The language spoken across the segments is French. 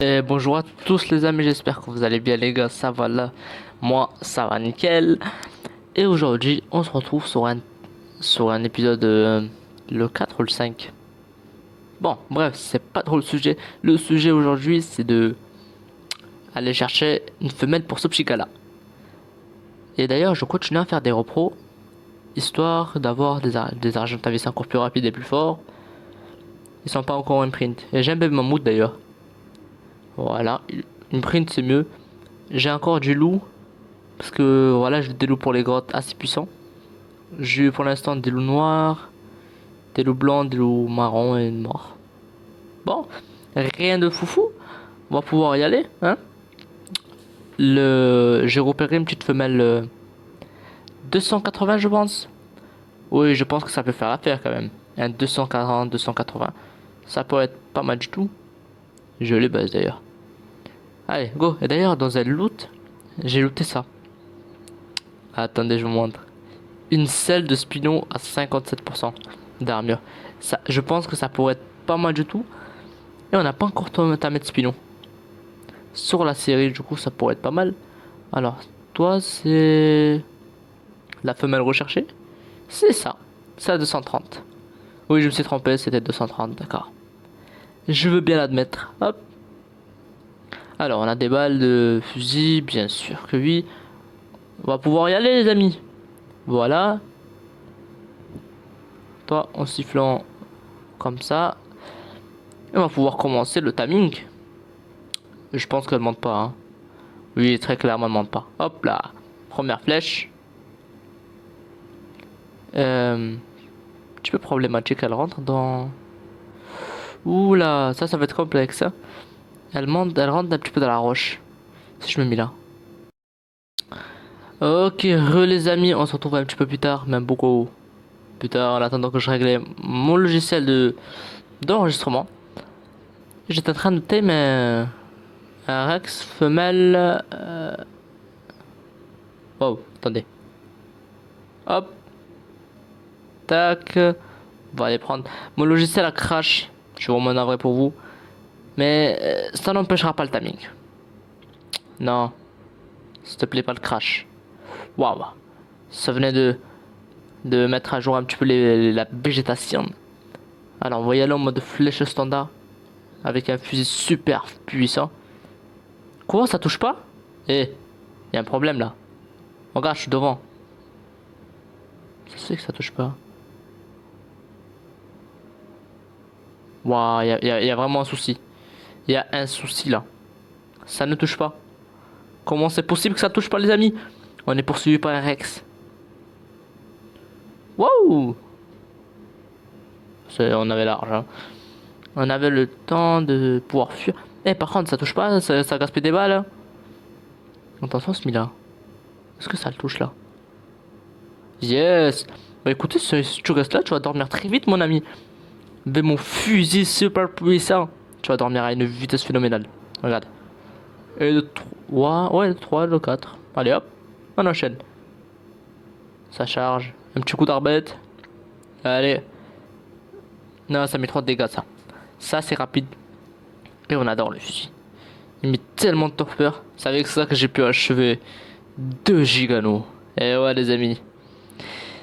Et bonjour à tous les amis, j'espère que vous allez bien les gars, ça va là, moi ça va nickel. Et aujourd'hui on se retrouve sur un épisode le 4 ou le 5. Bon bref, c'est pas trop le sujet aujourd'hui c'est de aller chercher une femelle pour ce petit gars-là. Et d'ailleurs je continue à faire des repros, histoire d'avoir des Argentavis encore plus rapides et plus forts. Ils sont pas encore en print. Et j'aime bien Mammouth d'ailleurs. Voilà, une print c'est mieux. J'ai encore du loup. Parce que voilà, j'ai des loups pour les grottes assez puissants. J'ai eu pour l'instant des loups noirs, des loups blancs, des loups marrons et noirs. Bon, rien de foufou. On va pouvoir y aller, hein. J'ai repéré une petite femelle 280, je pense. Oui, je pense que ça peut faire l'affaire quand même. Un 240, 280. Ça peut être pas mal du tout. Je les baise d'ailleurs. Allez, go. Et d'ailleurs, dans un loot, j'ai looté ça. Attendez, je vous montre. Une selle de Spino à 57% d'armure. Ça, je pense que ça pourrait être pas mal du tout. Et on n'a pas encore tamé de Spino. Sur la série, du coup, ça pourrait être pas mal. Alors, toi, c'est la femelle recherchée. C'est ça. C'est à 230. Oui, je me suis trompé, c'était 230, d'accord. Je veux bien l'admettre. Hop. Alors, on a des balles de fusil, bien sûr que oui. On va pouvoir y aller, les amis. Voilà. Toi, en sifflant comme ça. Et on va pouvoir commencer le timing. Je pense qu'elle monte pas, hein. Oui, très clairement, elle monte pas. Hop là. Première flèche. Un petit peu problématique, elle rentre dans... Ouh là, ça va être complexe, hein. Elle rentre un petit peu dans la roche. Si je me mets là. Ok, les amis, on se retrouve un petit peu plus tard, même beaucoup plus tard, en attendant que je règle mon logiciel d'enregistrement. J'étais en train de noter, mais... Un Rex femelle... Wow, attendez. Hop, tac. On va aller prendre. Mon logiciel a crash. Je suis vraiment navré pour vous. Mais ça n'empêchera pas le timing. Non, s'il te plaît, pas le crash. Waouh. Ça venait de mettre à jour un petit peu la végétation. Alors, on va y aller en mode flèche standard. Avec un fusil super puissant. Quoi, ça touche pas? Eh, y a un problème là. Regarde, je suis devant. Ça se fait que ça touche pas. Waouh, y a vraiment un souci. Il y a un souci là. Ça ne touche pas. Comment c'est possible que ça touche pas, les amis? On est poursuivi par un Rex. Wow! On avait l'argent, hein. On avait le temps de pouvoir fuir. Eh, par contre, ça touche pas, ça gaspille des balles, hein. Attention, ce là. Est-ce que ça le touche là? Yes! Bah écoutez, si tu restes là, tu vas dormir très vite, mon ami. Avec mon fusil super puissant, tu vas dormir à une vitesse phénoménale. Regarde. Et de 3, ouais, de 3, de 4. Allez hop, on enchaîne. Ça charge. Un petit coup d'arbalète. Allez. Non, ça met trop de dégâts, ça. Ça, c'est rapide. Et on adore le fusil. Il met tellement de torpeur. C'est avec ça que j'ai pu achever 2 Gigano. Et ouais, les amis.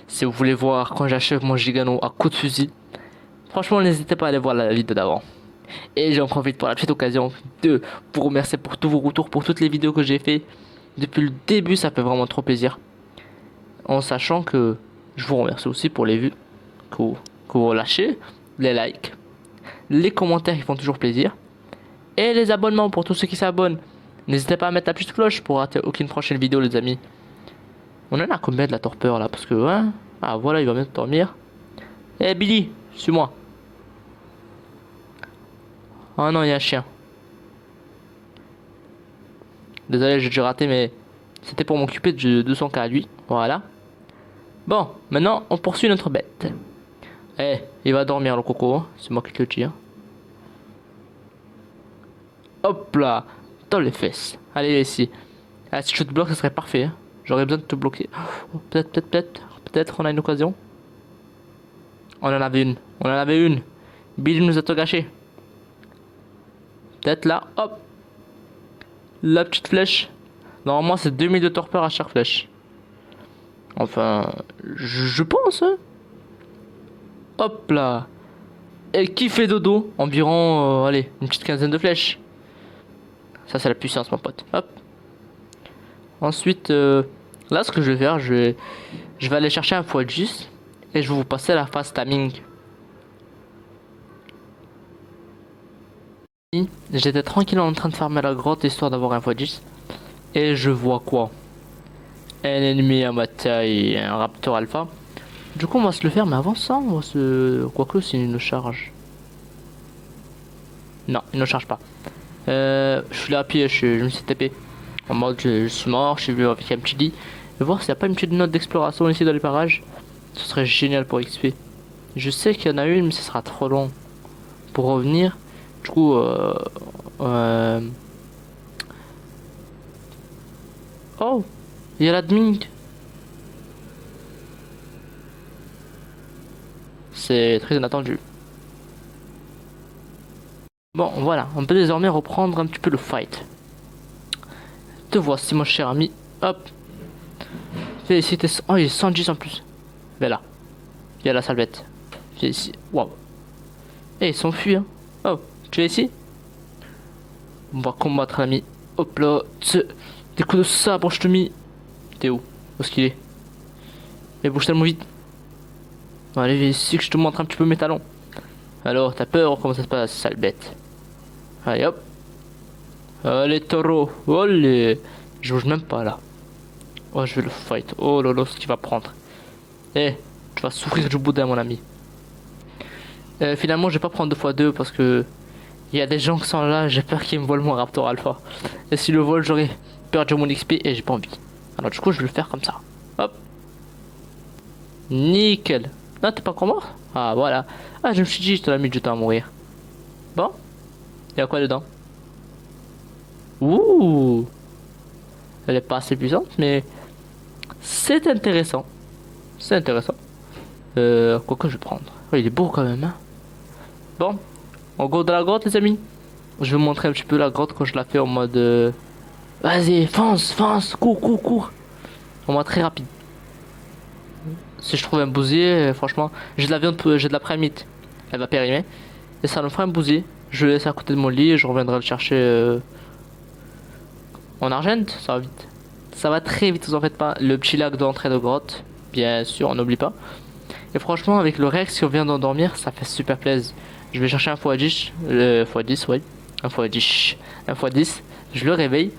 Si vous voulez voir quand j'achève mon Gigano à coup de fusil, franchement, n'hésitez pas à aller voir la vidéo d'avant. Et j'en profite pour la petite occasion de vous remercier pour tous vos retours, pour toutes les vidéos que j'ai fait depuis le début. Ça fait vraiment trop plaisir. En sachant que je vous remercie aussi pour les vues que vous lâchez, les likes, les commentaires qui font toujours plaisir, et les abonnements pour tous ceux qui s'abonnent. N'hésitez pas à mettre la petite cloche pour rater aucune prochaine vidéo, les amis. On en a combien de la torpeur là? Parce que, ouais. Ah voilà, il va bien dormir. Eh Billy, suis-moi. Oh non, il y a un chien. Désolé, j'ai dû rater, mais c'était pour m'occuper de son cas à lui. Voilà. Bon, maintenant, on poursuit notre bête. Eh, il va dormir le coco, hein. C'est moi qui te le dis, hein. Hop là, dans les fesses. Allez, ici. Ah, si je te bloque, ça serait parfait, hein. J'aurais besoin de te bloquer. Oh, peut-être, on a une occasion. On en avait une. On en avait une. Billy nous a tout gâché. Peut-être là, hop. La petite flèche. Normalement, c'est 2000 de torpeur à chaque flèche. Enfin, je pense, hein. Hop là. Et qui fait dodo? Environ, allez, une petite quinzaine de flèches. Ça, c'est la puissance, mon pote. Hop. Ensuite, là, ce que je vais faire, je vais aller chercher un x10 et je vais vous passer la phase timing. J'étais tranquille en train de farmer la grotte histoire d'avoir un x10 et je vois quoi? Un ennemi à ma taille, un raptor alpha. Du coup, on va se le faire, mais avant ça, on va se. Quoique, s'il nous charge. Non, il ne charge pas. Je suis là à pied, je me suis tapé. En mode, je suis mort, je suis venu avec un petit lit. Et voir s'il n'y a pas une petite note d'exploration ici dans les parages. Ce serait génial pour XP. Je sais qu'il y en a une, mais ce sera trop long pour revenir. Du coup, oh, il y a l'admin. C'est très inattendu. Bon, voilà, on peut désormais reprendre un petit peu le fight. Te voici, mon cher ami. Hop. Félicité. Oh, il est 110 en plus. Mais là, il y a la salvette. Viens ici. Waouh. Et ils s'enfuient, hein. Oh, tu es ici? On va combattre, l'ami. Hop là. Des coups de sabre, je te mis. T'es où? Où est-ce qu'il est? Mais bouge tellement vite. Allez, viens ici que je te montre un petit peu mes talons. Alors, t'as peur? Comment ça se passe, sale bête? Allez, hop. Allez, taureau. Allez. Je bouge même pas là. Oh, je vais le fight. Oh là là, ce qu'il va prendre. Eh, tu vas souffrir du boudin, mon ami. Finalement, je vais pas prendre 2x2 parce que il y a des gens qui sont là. J'ai peur qu'ils me volent mon Raptor Alpha. Et si le vol, j'aurais perdu mon XP et j'ai pas envie. Alors, du coup, je vais le faire comme ça. Hop. Nickel. Non, t'es pas encore mort? Ah, voilà. Ah, je me suis dit, je te l'ai mis du temps à mourir. Bon. Il y a quoi dedans? Ouh. Elle est pas assez puissante, mais c'est intéressant. C'est intéressant. Quoi que je vais prendre. Oh, il est beau quand même, hein. Bon, on go dans la grotte, les amis. Je vais vous montrer un petit peu la grotte quand je la fais en mode. Vas-y, fonce, fonce, cours, cours, cours. En mode très rapide. Si je trouve un bousier, franchement, j'ai de la viande, j'ai de la prémite. Elle va périmer. Et ça nous fera un bousier. Je le laisse à côté de mon lit et je reviendrai le chercher en argent. Ça va vite. Ça va très vite, vous en faites pas. Le petit lac d'entrée de grotte, bien sûr, on n'oublie pas. Et franchement, avec le Rex qui vient d'endormir, ça fait super plaisir. Je vais chercher un x10, x10, ouais. Un x10, un x10. Je le réveille.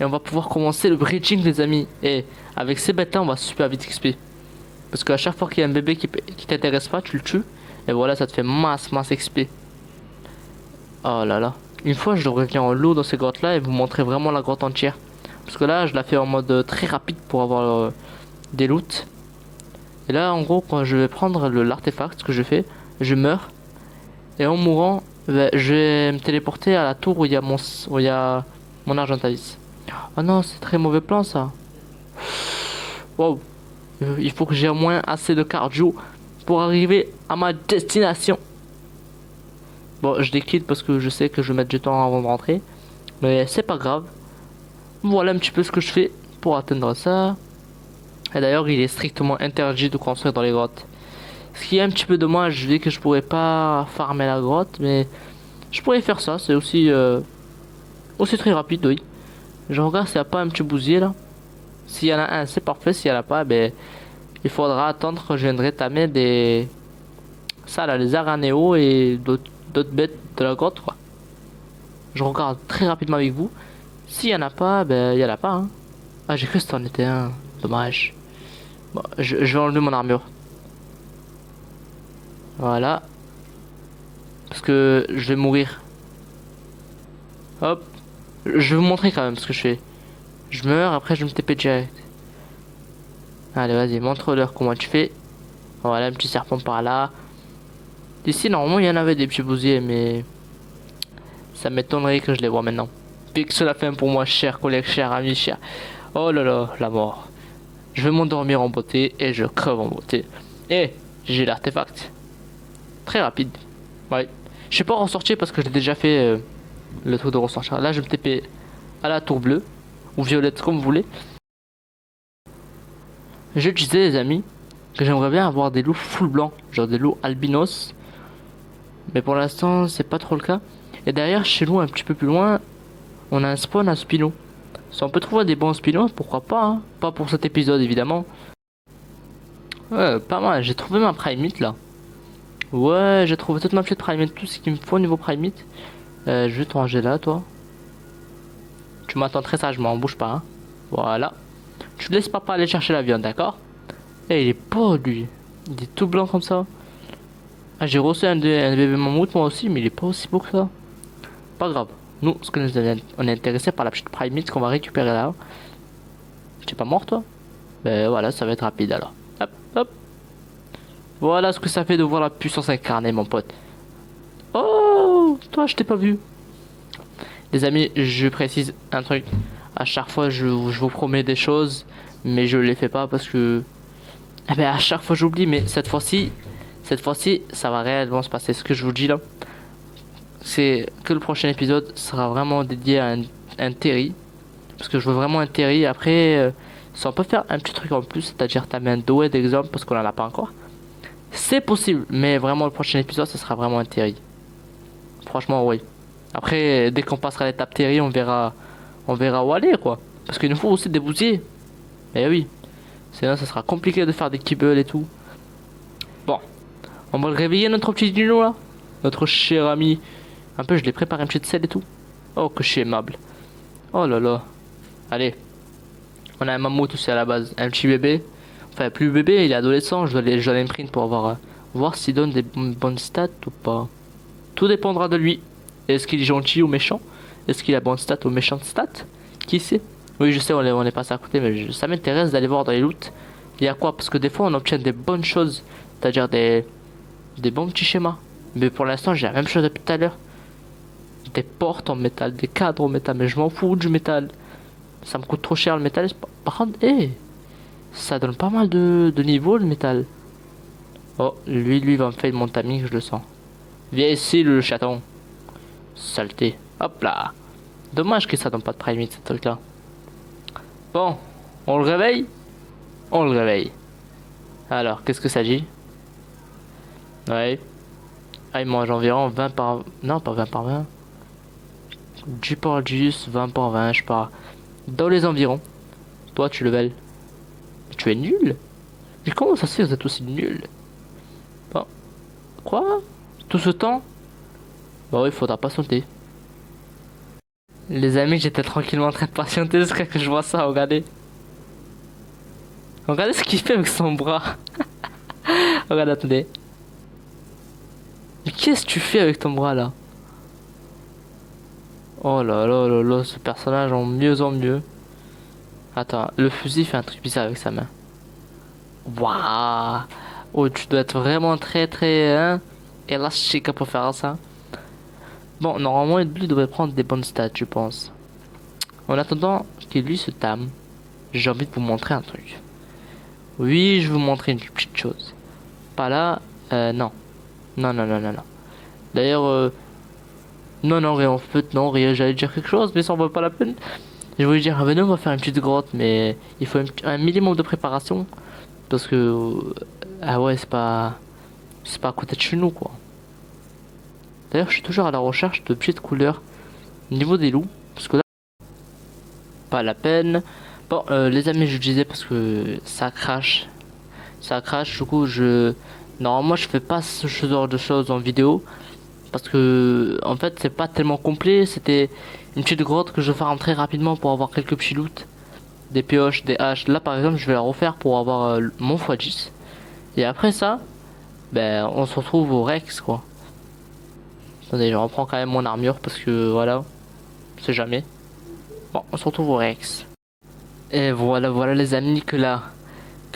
Et on va pouvoir commencer le breaching, les amis. Et avec ces bêtes-là, on va super vite XP. Parce qu'à chaque fois qu'il y a un bébé qui t'intéresse pas, tu le tues. Et voilà, ça te fait masse XP. Oh là là. Une fois, je devrais venir en lot dans ces grottes-là et vous montrer vraiment la grotte entière. Parce que là, je la fais en mode très rapide pour avoir des loots. Et là, en gros, quand je vais prendre l'artefact que je fais, je meurs. Et en mourant, bah, je vais me téléporter à la tour où il y a mon Argentavis. Oh non, c'est très mauvais plan ça. Wow. Il faut que j'ai au moins assez de cardio pour arriver à ma destination. Bon, je les quitte parce que je sais que je vais mettre du temps avant de rentrer. Mais c'est pas grave. Voilà un petit peu ce que je fais pour atteindre ça. Et d'ailleurs, il est strictement interdit de construire dans les grottes. Ce qui est un petit peu dommage, je dis que je pourrais pas farmer la grotte, mais je pourrais faire ça. C'est aussi très rapide, oui. Je regarde s'il n'y a pas un petit bousier là. S'il y en a un, c'est parfait. S'il n'y en a pas, ben il faudra attendre que je viendrai tamer des ça là, les aranéos et d'autres bêtes de la grotte quoi. Je regarde très rapidement avec vous. S'il y en a pas, ben il y en a pas. Hein. Ah, j'ai cru que c'en était un. Dommage. Bon, je vais enlever mon armure. Voilà. Parce que je vais mourir. Hop. Je vais vous montrer quand même ce que je fais. Je meurs, après je me TP direct. Allez, vas-y, montre-leur comment tu fais. Voilà, un petit serpent par là. Ici, normalement, il y en avait des petits bousiers, mais ça m'étonnerait que je les vois maintenant. Puis que cela fait pour moi, cher collègue, cher ami, cher. Oh là là, la mort. Je vais m'endormir en beauté et je creve en beauté. Et j'ai l'artefact. Très rapide. Ouais. Je sais pas ressortir parce que j'ai déjà fait le truc de ressortir. Là, je vais me TP à la tour bleue ou violette comme vous voulez. Je disais les amis que j'aimerais bien avoir des loups full blancs, genre des loups albinos. Mais pour l'instant c'est pas trop le cas. Et derrière chez nous un petit peu plus loin, on a un spawn à spino. Si on peut trouver des bons spinos, pourquoi pas hein. Pas pour cet épisode évidemment. Ouais, pas mal, j'ai trouvé ma primate là. Ouais, j'ai trouvé toute ma petite primate, tout ce qu'il me faut au niveau primate. Je vais te ranger là toi. Tu m'attends très sagement, bouge pas hein. Voilà. Tu laisses papa aller chercher la viande, d'accord? Eh, il est beau lui. Il est tout blanc comme ça. Ah, j'ai reçu un bébé mammouth moi aussi, mais il est pas aussi beau que ça. Pas grave. Nous, ce que on est intéressé par la petite primate qu'on va récupérer là. Tu es pas mort toi? Ben voilà, ça va être rapide alors. Hop, hop. Voilà ce que ça fait de voir la puissance incarnée, mon pote. Oh, toi, je t'ai pas vu. Les amis, je précise un truc. À chaque fois, je vous promets des choses, mais je les fais pas parce que, eh ben, à chaque fois, j'oublie. Mais cette fois-ci, ça va réellement se passer. Ce que je vous dis là, c'est que le prochain épisode sera vraiment dédié à un Terry, parce que je veux vraiment un Terry. Après, si on peut faire un petit truc en plus, c'est-à-dire t'as mis un Doé d'exemple parce qu'on en a pas encore. C'est possible, mais vraiment le prochain épisode, ça sera vraiment un Terry. Franchement, oui. Après, dès qu'on passera l'étape Terry, on verra où aller, quoi. Parce qu'il nous faut aussi des bousiers. Eh oui. Sinon, ça sera compliqué de faire des kibbles et tout. Bon, on va le réveiller, notre petit dino, là. Notre cher ami. Un peu, je l'ai préparé un petit sel et tout. Oh, que je suis aimable. Oh là là. Allez. On a un mammouth aussi à la base. Un petit bébé. Enfin, plus bébé, il est adolescent. Je dois l'imprint pour voir s'il donne des bonnes stats ou pas. Tout dépendra de lui. Est-ce qu'il est gentil ou méchant? Est-ce qu'il a bonne stat ou méchante stat? Qui sait? Oui, je sais, on est passé à côté, mais ça m'intéresse d'aller voir dans les loots. Il y a quoi? Parce que des fois, on obtient des bonnes choses. C'est-à-dire des bons petits schémas. Mais pour l'instant, j'ai la même chose depuis tout à l'heure. Des portes en métal, des cadres en métal. Mais je m'en fous du métal. Ça me coûte trop cher le métal. Par contre, ça donne pas mal de niveau le métal. Oh, lui va me faire mon timing, je le sens. Viens ici, le chaton. Saleté. Hop là. Dommage que ça donne pas de primate, ce truc là. Bon, on le réveille? On le réveille. Alors, qu'est-ce que ça dit? Ouais. Ah, il mange environ 20 par... Non, pas 20 par 20. 10 par 10, 20 par 20, je sais pas. Dans les environs. Toi, tu level. Tu es nul? Mais comment ça se fait que vous êtes aussi nul? Bon. Quoi? Tout ce temps? Bah oui, faudra patienter. Les amis, j'étais tranquillement en train de patienter jusqu'à que je vois ça, regardez. Regardez ce qu'il fait avec son bras. Regarde, attendez. Mais qu'est-ce que tu fais avec ton bras là? Oh là là là là, ce personnage en mieux. Attends, le fusil fait un truc bizarre avec sa main. Waouh! Oh, tu dois être vraiment très hein, élastique pour faire ça. Bon, normalement, lui devrait prendre des bonnes stats, je pense. En attendant qu'il lui se tame, j'ai envie de vous montrer un truc. Oui, je vais vous montrer une petite chose. Pas là, non. Non. D'ailleurs, non, rien, en fait, non, rien, j'allais dire quelque chose, mais ça en vaut pas la peine. Je voulais dire, venez, on va faire une petite grotte, mais il faut un minimum de préparation. Parce que, ah ouais, c'est pas à côté de chez nous, quoi. D'ailleurs, je suis toujours à la recherche de petites couleurs au niveau des loups, parce que là, pas la peine. Bon, les amis, je disais parce que ça crache, du coup, normalement, je fais pas ce genre de choses en vidéo. Parce que en fait c'est pas tellement complet, c'était une petite grotte que je vais faire rentrer rapidement pour avoir quelques petits loot, des pioches, des haches. Là par exemple je vais la refaire pour avoir mon x10. Et après ça, ben on se retrouve au Rex quoi. Attendez, je reprends quand même mon armure parce que voilà, on sait jamais. Bon, on se retrouve au Rex. Et voilà les amis que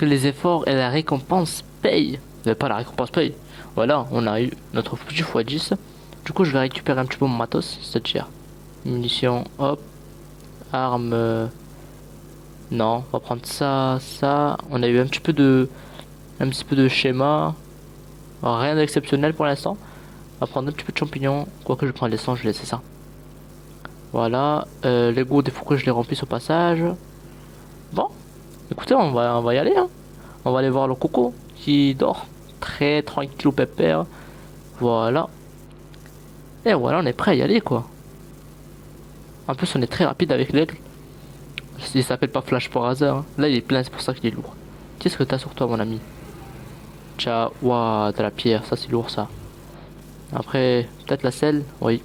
les efforts et la récompense payent. Mais pas la récompense paye. Voilà, on a eu notre petit x10. Du coup, je vais récupérer un petit peu mon matos, c'est-à-dire munitions, hop, armes. Non, on va prendre ça. On a eu un petit peu de schéma. Rien d'exceptionnel pour l'instant. On va prendre un petit peu de champignons. Quoique je prends l'essence, je vais laisser ça. Voilà. Les gourdes, il faut que je les remplisse au passage. Bon, écoutez, on va y aller, hein. On va aller voir le coco qui dort. Très tranquille au pépère. Voilà. Et voilà, on est prêt à y aller, quoi. En plus, on est très rapide avec l'aigle. Il s'appelle pas Flash par hasard, hein. Là, il est plein, c'est pour ça qu'il est lourd. Qu'est-ce que t'as sur toi, mon ami? Ciao. Waouh, de la pierre, ça c'est lourd, ça. Après, peut-être la selle, oui.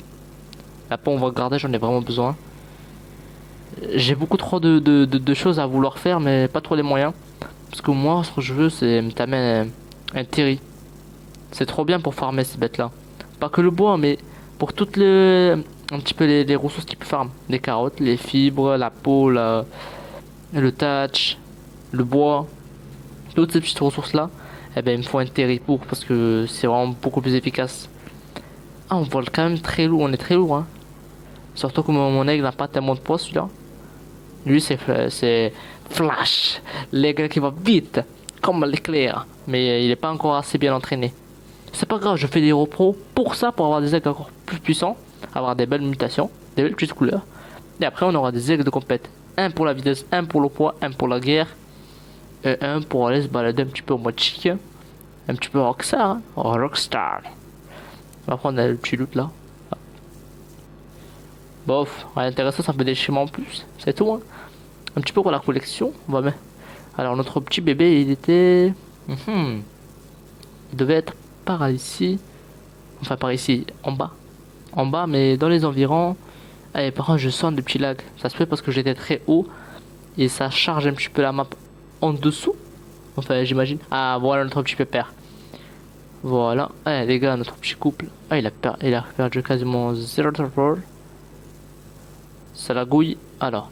La pompe, on va garder, j'en ai vraiment besoin. J'ai beaucoup trop de choses à vouloir faire, mais pas trop les moyens. Parce que moi, ce que je veux, c'est me tamer un terri. C'est trop bien pour farmer ces bêtes-là. Pas que le bois, mais pour toutes un petit peu les ressources qu'ils peuvent farm. Les carottes, les fibres, la peau, le thatch, le bois. Toutes ces petites ressources-là, eh ben, il me faut un terri pour, parce que c'est vraiment beaucoup plus efficace. Ah, on vole quand même très lourd, on est très lourd, hein. Surtout que mon aigle n'a pas tellement de poids, celui-là. Lui, c'est Flash, l'aigle qui va vite, comme l'éclair. Mais il n'est pas encore assez bien entraîné. C'est pas grave, je fais des repros pour ça, pour avoir des aigles encore plus puissants, avoir des belles mutations, des belles petites couleurs. Et après, on aura des aigles de compète. Un pour la vitesse, un pour le poids, un pour la guerre. Et un pour aller se balader un petit peu en mode chic. Un petit peu rockstar, hein. Oh, rockstar. On va prendre le petit loot là. Bof, rien d'intéressant, ça fait des schémas en plus. C'est tout, hein. Un petit peu pour la collection. On va mettre. Alors, notre petit bébé, il était. Il devait être par ici. Enfin, par ici, en bas. En bas, mais dans les environs. Et par contre, je sens des petits lags. Ça se fait parce que j'étais très haut. Et ça charge un petit peu la map en dessous. Enfin, j'imagine. Ah, voilà notre petit pépère. Voilà. Eh, les gars, notre petit couple. Ah, il a perdu quasiment 0 torpor. Ça la gouille. Alors,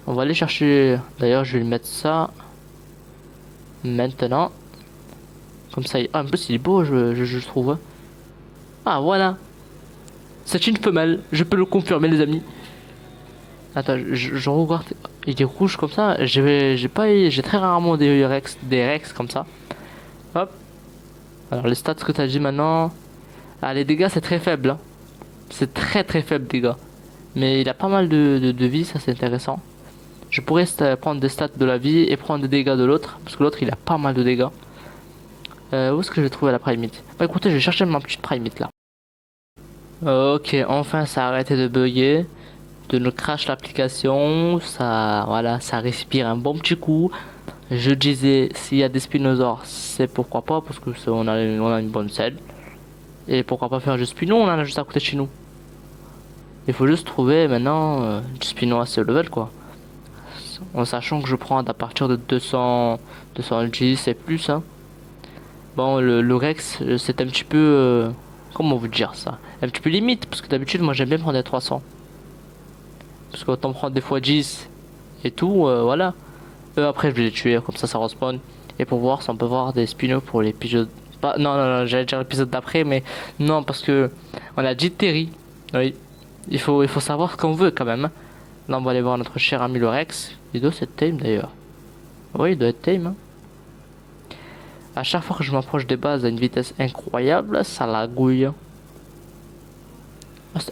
on va aller chercher. D'ailleurs, je vais lui mettre ça. Maintenant. Comme ça, ah, en plus, il est beau, je trouve. Ah, voilà. C'est une femelle. Je peux le confirmer, les amis. Attends, je regarde. Il est rouge comme ça. J'ai très rarement des rex comme ça. Hop. Alors, les stats que t'as dit maintenant. Ah, les dégâts, c'est très faible, hein. C'est très très faible, dégâts. Mais il a pas mal de vie, ça c'est intéressant. Je pourrais prendre des stats de la vie et prendre des dégâts de l'autre. Parce que l'autre, il a pas mal de dégâts. Où est-ce que je vais trouver la primite? Bah écoutez, je vais chercher ma petite primite là. Ok, enfin ça a arrêté de bugger, de nous crash l'application, ça, voilà, ça respire un bon petit coup. Je disais, s'il y a des spinosaures, c'est pourquoi pas, parce que on a une bonne selle. Et pourquoi pas faire du spino, on en a juste à côté de chez nous. Il faut juste trouver maintenant du spino à ce level quoi. En sachant que je prends à partir de 200, 210 et plus, hein. Bon, le Rex, c'est un petit peu... comment vous dire ça? Un petit peu limite, parce que d'habitude, moi j'aime bien prendre des 300. Parce que autant prendre des fois 10 et tout, voilà. Après, je vais les tuer, comme ça respawn. Et pour voir si on peut voir des spin-offs pour l'épisode... Pas... Non, non, non, j'allais dire l'épisode d'après, mais non, parce que on a dit Terry. Oui, il faut savoir ce qu'on veut quand même, hein. Là, on va aller voir notre cher ami le Rex. Il doit être tame d'ailleurs. Oui, il doit être tame, hein. À chaque fois que je m'approche des bases à une vitesse incroyable, ça la gouille.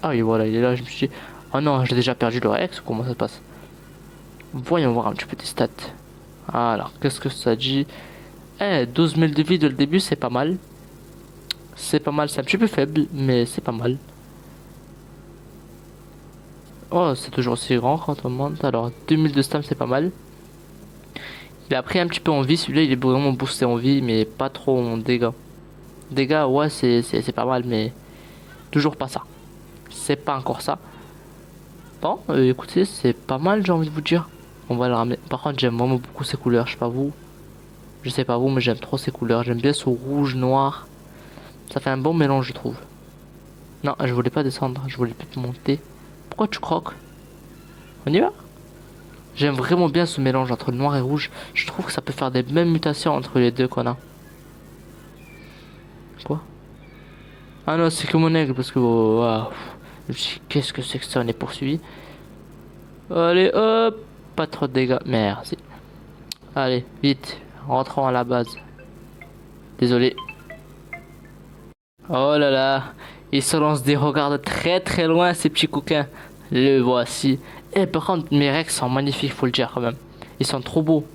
Ah oui, voilà, il est là, je me suis dit... Oh non, j'ai déjà perdu le Rex, comment ça se passe? Voyons voir un petit peu tes stats. Alors, qu'est-ce que ça dit? Eh, 12 000 de vie dès le début, c'est pas mal. C'est pas mal, c'est un petit peu faible, mais c'est pas mal. Oh, c'est toujours aussi grand quand on monte. Alors, 2000 de stam, c'est pas mal. Il a pris un petit peu en vie, celui-là, il est vraiment boosté en vie, mais pas trop en dégâts. Dégâts, ouais, c'est pas mal, mais toujours pas ça. C'est pas encore ça. Bon, écoutez, c'est pas mal, j'ai envie de vous dire. On va le ramener. Par contre, j'aime vraiment beaucoup ces couleurs, je sais pas vous. Je sais pas vous, mais j'aime trop ces couleurs. J'aime bien ce rouge, noir. Ça fait un bon mélange, je trouve. Non, je voulais pas descendre, je voulais plus monter. Pourquoi tu croques? On y va? J'aime vraiment bien ce mélange entre le noir et rouge. Je trouve que ça peut faire des mêmes mutations entre les deux qu'on a. Quoi? Ah non, c'est que mon aigle parce que... Oh, ah, qu'est-ce que c'est que ça? On est poursuivi. Allez, hop! Pas trop de dégâts. Merci. Allez, vite. Rentrons à la base. Désolé. Oh là là. Ils se lancent des regards de très très loin, ces petits coquins. Le voici. Et par contre, mes Rex sont magnifiques, faut le dire quand même. Ils sont trop beaux.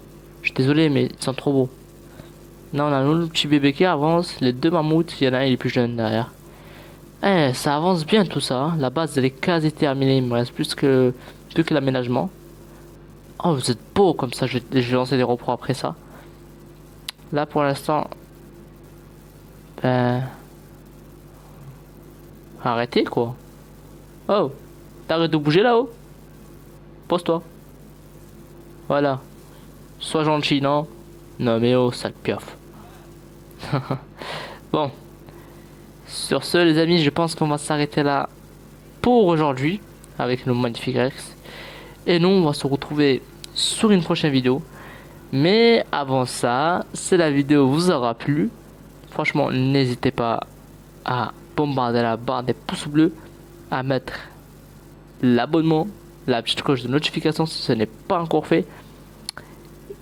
Je suis désolé, mais ils sont trop beaux. Là, on a le petit bébé qui avance. Les deux mammouths, il y en a un, il est plus jeune derrière. Eh, ça avance bien tout ça. Hein. La base, elle est quasi terminée. Il me reste plus que l'aménagement. Oh, vous êtes beaux comme ça. Je vais lancer des repros après ça. Là, pour l'instant, ben, arrêtez quoi. Oh, t'arrêtes de bouger là-haut. Pose-toi. Voilà. Sois gentil, non? Non, mais oh, sale piof. Bon. Sur ce, les amis, je pense qu'on va s'arrêter là pour aujourd'hui avec nos magnifiques Rex. Et nous, on va se retrouver sur une prochaine vidéo. Mais avant ça, si la vidéo vous aura plu, franchement, n'hésitez pas à bombarder la barre des pouces bleus, à mettre l'abonnement, la petite cloche de notification si ce n'est pas encore fait.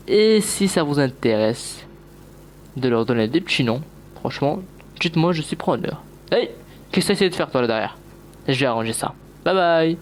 Et si ça vous intéresse de leur donner des petits noms, franchement, dites-moi, je suis preneur. Hey, qu'est-ce que tu essaies de faire toi là derrière? Je vais arranger ça. Bye bye.